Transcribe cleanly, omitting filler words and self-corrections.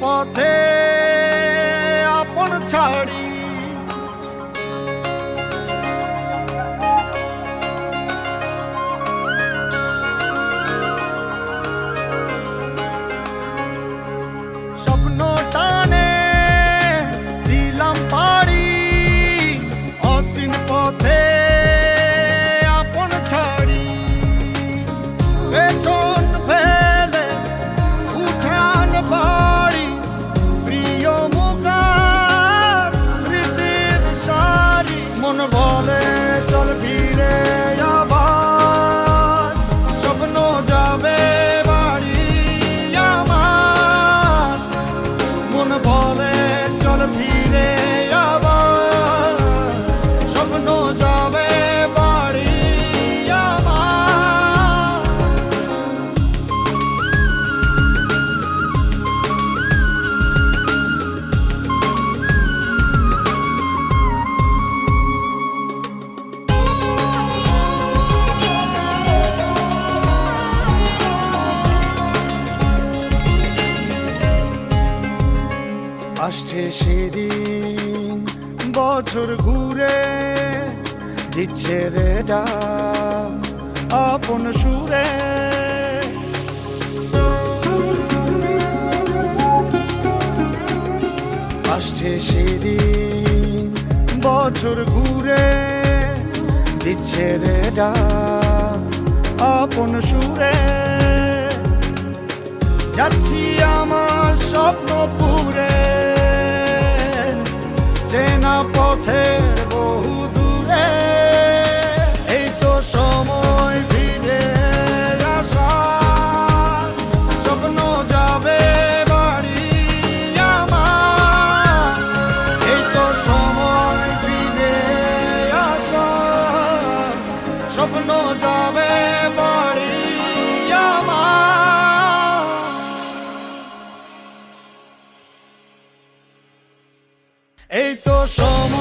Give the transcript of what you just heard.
পথে আপন ছাড়ি স্বপ্ন টানে দিলাম পাড়ি অচিন পথে আপন ছাড়ি পেছন ফেলে উঠান বাড়ি প্রিয় মুখার স্মৃতির সারি মন বলে চল ফিরে আবার স্বপ্ন যাবে বাড়ি আমার মন বলে চল ফিরে আবার স্বপ্ন যাবে বাড়ি আমার আসছে সেদিন বছর ঘুরে দিচ্ছে রে ডাক আপন সুরে আসছে সেদিন বছর ঘুরে দিচ্ছে রে ডাক আপন সুরে যাচ্ছি আমার স্বপ্ন পুরে চেনা পথের বহু দূরে এই তো সময় ফিরে আসার স্বপ্ন যাবে বাড়ি আমার এই তো সময় ফিরে আসার স্বপ্ন যাবে বাড়ি আমার এই তো সময়